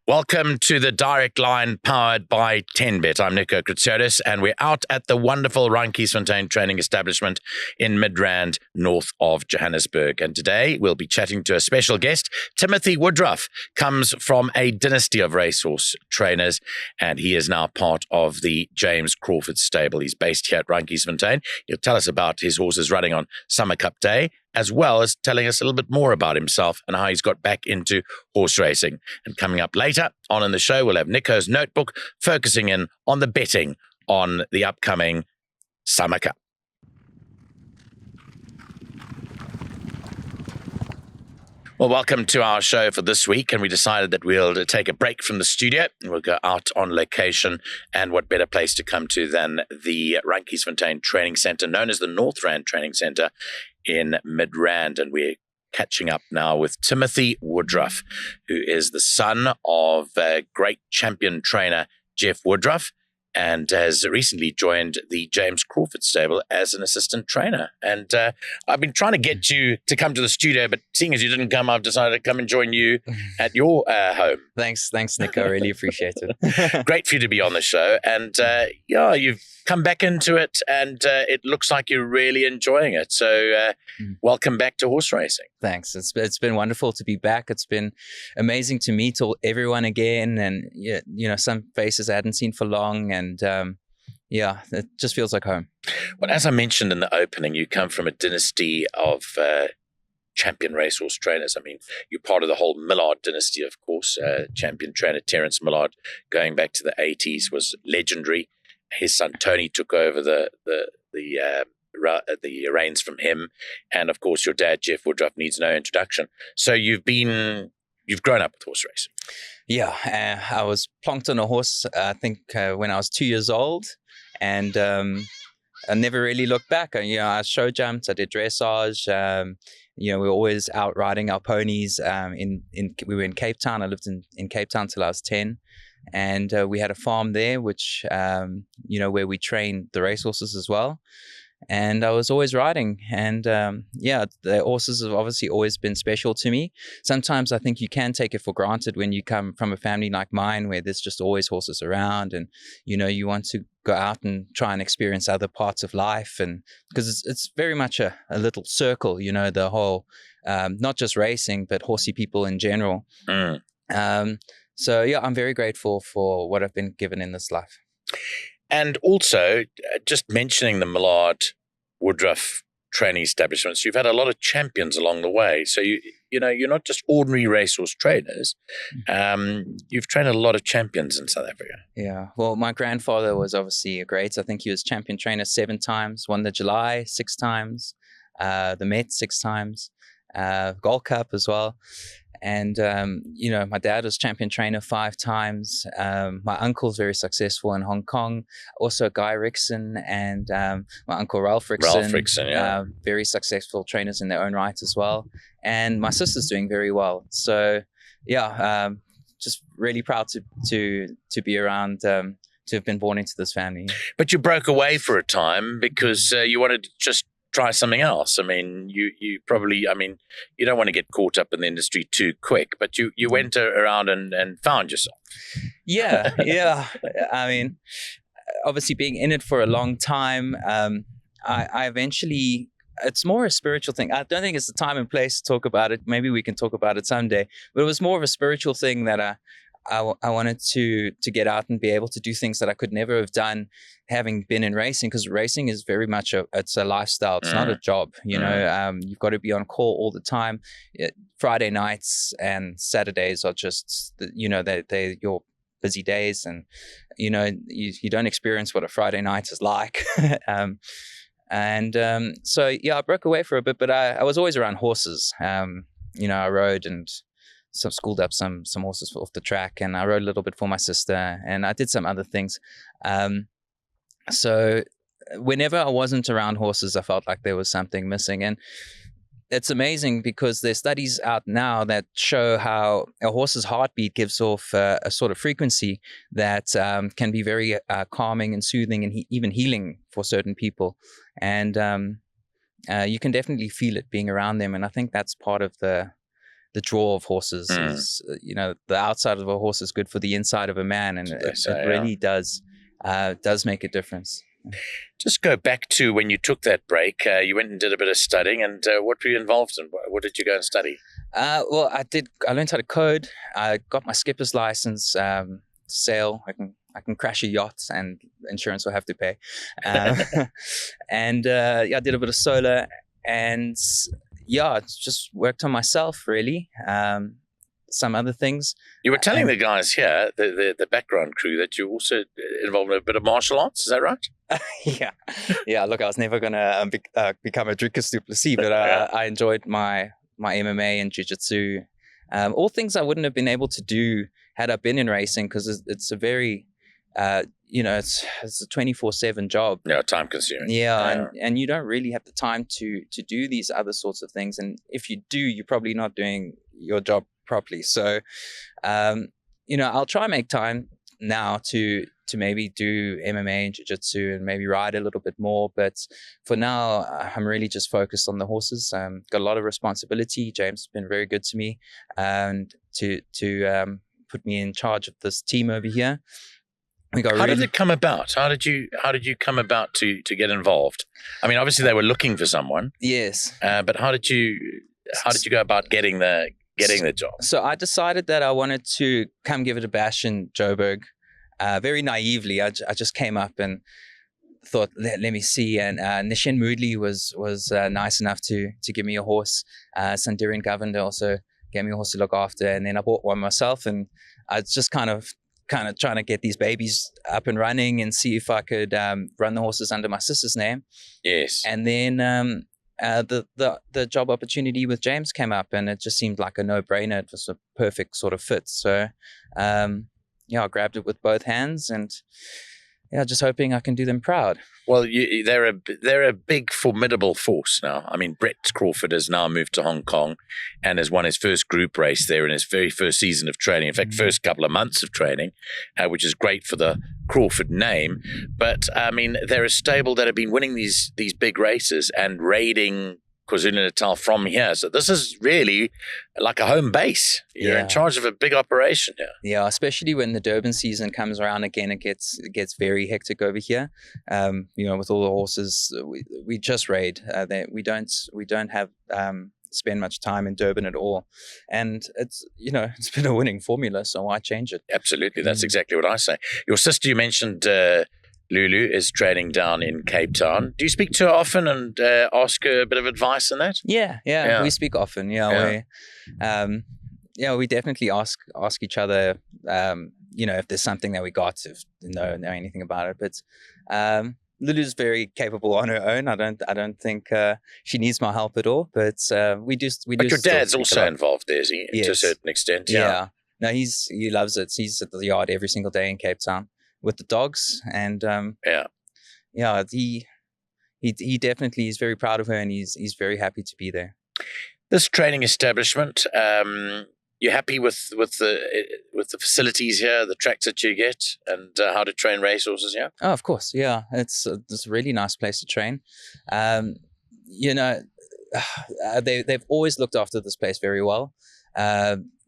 Welcome to the Direct Line powered by 10Bet. I'm Nico Kritsiotis, and we're out at the wonderful Randkiesfontein training establishment in Midrand, north of Johannesburg. And today we'll be chatting to a special guest. Timothy Woodruff comes from a dynasty of racehorse trainers, and he is now part of the James Crawford stable. He's based here at Randkiesfontein. He'll tell us about his horses running on Summer Cup Day, as well as telling us a little bit more about himself and how he's got back into horse racing. And coming up later on in the show, we'll have Nico's notebook focusing in on the betting on the upcoming Summer Cup. Well, welcome to our show for this week, and we decided that we'll take a break from the studio and we'll go out on location, and what better place to come to than the Randkiesfontein Training Centre, known as the North Rand Training Centre in Midrand. And we're catching up now with Timothy Woodruff, who is the son of great champion trainer Jeff Woodruff, and has recently joined the James Crawford stable as an assistant trainer. And I've been trying to get you to come to the studio, but seeing as you didn't come, I've decided to come and join you at your home. Thanks, Nico. I really appreciate it. Great for you to be on the show. And you've come back into it, and it looks like you're really enjoying it. So welcome back to horse racing. Thanks. It's been wonderful to be back. It's been amazing to meet everyone again, and some faces I hadn't seen for long, and it just feels like home. Well, as I mentioned in the opening, you come from a dynasty of champion racehorse trainers. I mean, you're part of the whole Millard dynasty, of course. Champion trainer Terence Millard, going back to the 80s, was legendary. His son Tony took over the reins from him, and of course your dad Jeff Woodruff needs no introduction. So you've grown up with horse racing. Yeah, I was plonked on a horse, I think, when I was 2 years old, and I never really looked back. I show jumped, I did dressage. We were always out riding our ponies. We were in Cape Town. I lived in Cape Town till I was 10. And we had a farm there, which, where we trained the racehorses as well. And I was always riding. And the horses have obviously always been special to me. Sometimes I think you can take it for granted when you come from a family like mine, where there's just always horses around, and, you want to go out and try and experience other parts of life. And because it's very much a little circle, the whole, not just racing, but horsey people in general. So, I'm very grateful for what I've been given in this life. And also, just mentioning the Millard Woodruff training establishments, you've had a lot of champions along the way. So, you're not just ordinary racehorse trainers. You've trained a lot of champions in South Africa. Yeah. Well, my grandfather was obviously great. I think he was champion trainer 7 times, won the July 6 times, the Met 6 times, Gold Cup as well. And, my dad was champion trainer 5 times. My uncle's very successful in Hong Kong. Also Guy Rickson and my uncle Ralph Rickson. Very successful trainers in their own right as well. And my sister's doing very well. So, just really proud to be around, to have been born into this family. But you broke away for a time because you wanted to just try something else. I mean, you probably, you don't want to get caught up in the industry too quick, but you went around and found yourself. Yeah. I mean, obviously being in it for a long time, I eventually, it's more a spiritual thing. I don't think it's the time and place to talk about it. Maybe we can talk about it someday, but it was more of a spiritual thing that I wanted to get out and be able to do things that I could never have done having been in racing, because racing is very much it's a lifestyle. It's not a job, you've got to be on call all the time. Friday nights and Saturdays are just, they're your busy days, and, you don't experience what a Friday night is like. So I broke away for a bit, but I was always around horses. I rode and schooled up some horses off the track, and I rode a little bit for my sister, and I did some other things. So whenever I wasn't around horses, I felt like there was something missing. And it's amazing because there's studies out now that show how a horse's heartbeat gives off a sort of frequency that can be very calming and soothing, and even healing for certain people. And you can definitely feel it being around them. And I think that's part of the the draw of horses is, the outside of a horse is good for the inside of a man, and it really does make a difference. Just go back to when you took that break. You went and did a bit of studying, and what were you involved in? What did you go and study? Well, I learned how to code. I got my skipper's license, sail. I can crash a yacht, and insurance will have to pay. And I did a bit of solar, and just worked on myself really. Some other things. You were telling the guys here, the background crew, that you also involved in a bit of martial arts. Is that right? Yeah. Look, I was never going to become a Dricus du Plessis, but I enjoyed my MMA and jiu-jitsu. All things I wouldn't have been able to do had I been in racing, because it's a very, it's a 24/7 job. Yeah, time consuming. Yeah. And you don't really have the time to do these other sorts of things. And if you do, you're probably not doing your job properly. So, I'll try and make time now to maybe do MMA and jiu-jitsu and maybe ride a little bit more. But for now, I'm really just focused on the horses. Got a lot of responsibility. James has been very good to me, and to put me in charge of this team over here. How did it come about? How did you come about to get involved? I mean, obviously they were looking for someone. Yes. But how did you go about getting the job? So I decided that I wanted to come give it a bash in Joburg. Very naively, I just came up and thought, let me see. And Nishin Moodley was nice enough to give me a horse. Sandirian Governor also gave me a horse to look after. And then I bought one myself, and I was just kind of trying to get these babies up and running and see if I could run the horses under my sister's name. Yes. And then the job opportunity with James came up, and it just seemed like a no-brainer. It was a perfect sort of fit. So, I grabbed it with both hands, and just hoping I can do them proud. Well, they're a big, formidable force now. I mean, Brett Crawford has now moved to Hong Kong and has won his first group race there in his very first season of training. In fact, first couple of months of training, which is great for the Crawford name. But, I mean, they're a stable that have been winning these big races and raiding KwaZulu-Natal from here. So this is really like a home base. You're in charge of a big operation here. Yeah, especially when the Durban season comes around again, it gets very hectic over here. With all the horses, we just raid. We don't have spend much time in Durban at all, and it's been a winning formula. So why change it? Absolutely, that's exactly what I say. Your sister, you mentioned. Lulu is training down in Cape Town. Do you speak to her often and ask her a bit of advice on that? Yeah. We speak often. We definitely ask each other. If there's something that we got, if know anything about it. But Lulu's very capable on her own. I don't think she needs my help at all. But we do. But your dad's also involved there, is he? Yes. To a certain extent. Yeah. No, he loves it. He's at the yard every single day in Cape Town with the dogs, and he definitely is very proud of her, and he's very happy to be there. This training establishment, you're happy with the facilities here, the tracks that you get, and how to train racehorses here? Oh, of course, yeah. It's a really nice place to train. They've always looked after this place very well.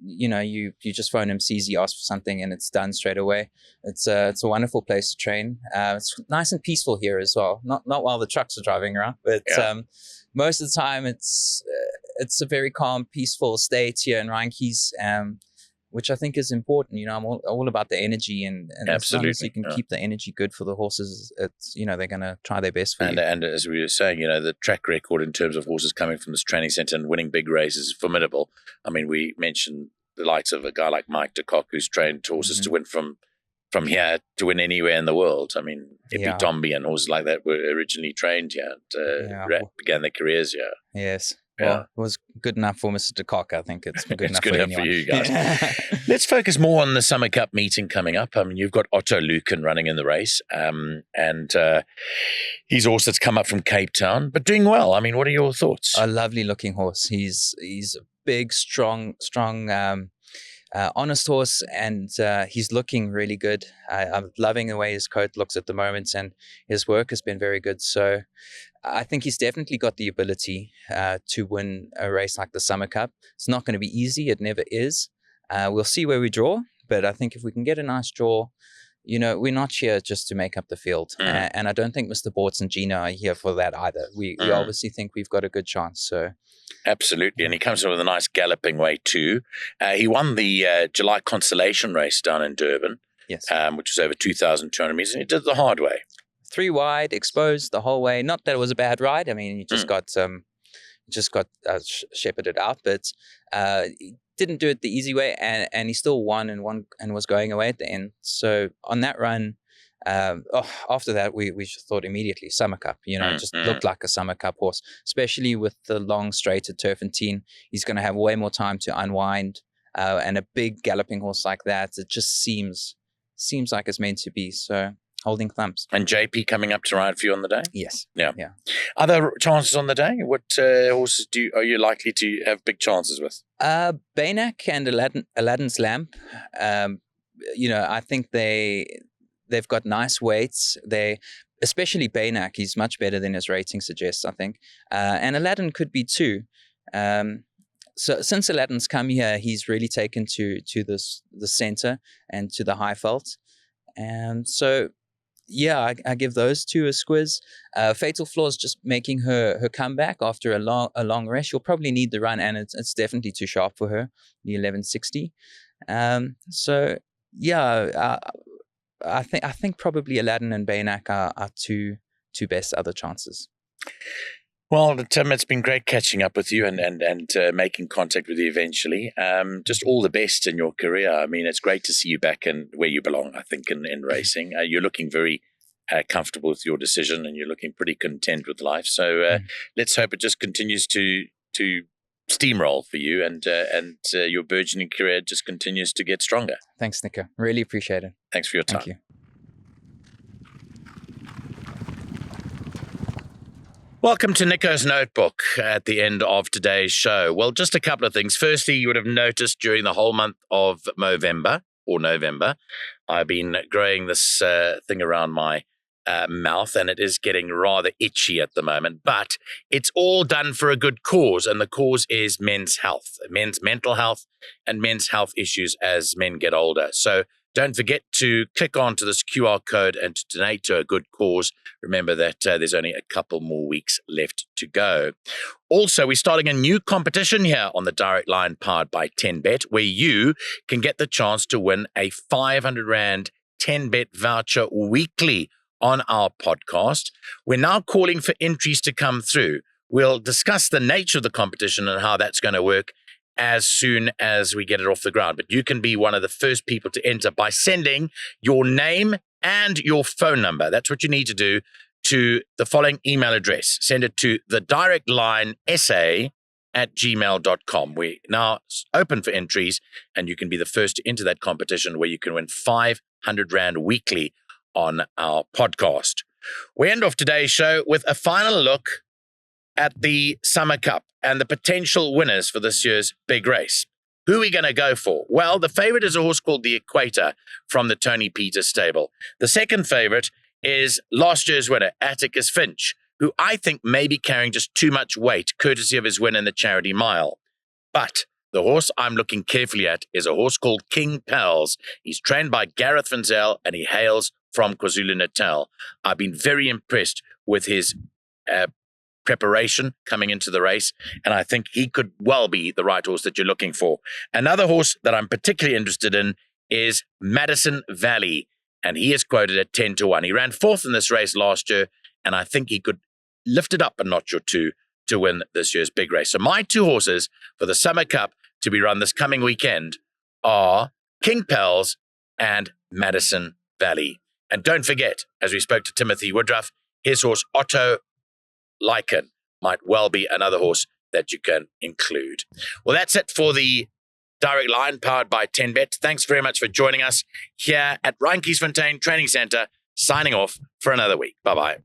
You just phone MCZ, ask for something, and it's done straight away. It's a wonderful place to train. It's nice and peaceful here as well. Not while the trucks are driving around, but most of the time it's a very calm, peaceful state here in Rheinkies, which I think is important. I'm all about the energy, and as long as you can keep the energy good for the horses, it's they're going to try their best for you. And as we were saying, the track record in terms of horses coming from this training center and winning big races is formidable. I mean, we mentioned the likes of a guy like Mike de Kock, who's trained horses to win from here to win anywhere in the world. I mean, Epitombi and horses like that were originally trained here and began their careers here. Yes. Well, it was good enough for Mr. de Kock. I think it's good enough for anyone. For you guys. Let's focus more on the Summer Cup meeting coming up. I mean, you've got Otto Lucan running in the race, and he's a horse that's come up from Cape Town, but doing well. I mean, what are your thoughts? A lovely looking horse. He's a big, strong honest horse, and he's looking really good. I'm loving the way his coat looks at the moment, and his work has been very good. So I think he's definitely got the ability to win a race like the Summer Cup. It's not going to be easy. It never is. We'll see where we draw, but I think if we can get a nice draw, we're not here just to make up the field. And I don't think Mr. Bortz and Gina are here for that either. We obviously think we've got a good chance. So absolutely. And he comes in with a nice galloping way too. He won the July Consolation race down in Durban, yes, which was over 2,200 meters, and he did it the hard way. 3 wide, exposed the whole way. Not that it was a bad ride. I mean, he just got shepherded out, but he didn't do it the easy way, and he still won and was going away at the end. So on that run, after that, we just thought immediately Summer Cup. Just looked like a Summer Cup horse, especially with the long straighted turpentine. He's going to have way more time to unwind, and a big galloping horse like that, it just seems like it's meant to be. So holding thumbs. And JP coming up to ride for you on the day? Yes. Yeah. Other chances on the day? What horses are you likely to have big chances with? Baynak and Aladdin's Lamp. I think they've got nice weights. Especially Baynak, he's much better than his rating suggests, I think. And Aladdin could be too. So since Aladdin's come here, he's really taken to the center and to the high felt. And so, yeah, I give those two a squiz. Fatal Flaw's just making her comeback after a long rest. She'll probably need the run, and it's definitely too sharp for her, the 1160. So yeah, I think probably Aladdin and Baynak are two best other chances. Well, Tim, it's been great catching up with you and making contact with you eventually. Just all the best in your career. I mean, it's great to see you back in where you belong, I think, in racing. You're looking very comfortable with your decision, and you're looking pretty content with life. So let's hope it just continues to steamroll for you, and your burgeoning career just continues to get stronger. Thanks, Nico. Really appreciate it. Thanks for your time. Thank you. Welcome to Nico's Notebook at the end of today's show. Well, just a couple of things. Firstly, you would have noticed during the whole month of November, I've been growing this thing around my mouth, and it is getting rather itchy at the moment. But it's all done for a good cause, and the cause is men's health, men's mental health, and men's health issues as men get older. So don't forget to click onto this QR code and to donate to a good cause. Remember that there's only a couple more weeks left to go. Also, we're starting a new competition here on the Direct Line powered by 10Bet, where you can get the chance to win a 500 Rand 10Bet voucher weekly on our podcast. We're now calling for entries to come through. We'll discuss the nature of the competition and how that's going to work as soon as we get it off the ground. But you can be one of the first people to enter by sending your name and your phone number. That's what you need to do to the following email address. Send it to thedirectlinesa@gmail.com. We're now open for entries, and you can be the first to enter that competition where you can win 500 Rand weekly on our podcast. We end off today's show with a final look at the Summer Cup and the potential winners for this year's big race. Who are we going to go for? Well, the favorite is a horse called the Equator from the Tony Peters stable. The second favorite is last year's winner, Atticus Finch, who I think may be carrying just too much weight, courtesy of his win in the Charity Mile. But the horse I'm looking carefully at is a horse called King Pels. He's trained by Gareth Van Zyl, and he hails from KwaZulu-Natal. I've been very impressed with his preparation coming into the race, and I think he could well be the right horse that you're looking for. Another horse that I'm particularly interested in is Madison Valley, and he is quoted at 10-1. He ran fourth in this race last year, and I think he could lift it up a notch or two to win this year's big race. So my two horses for the Summer Cup to be run this coming weekend are King Pels and Madison Valley. And don't forget, as we spoke to Timothy Woodruff, his horse Otto Lycan might well be another horse that you can include. Well, that's it for the Direct Line powered by 10Bet. Thanks very much for joining us here at Ryan Kiesfontein Training Centre, signing off for another week. Bye-bye.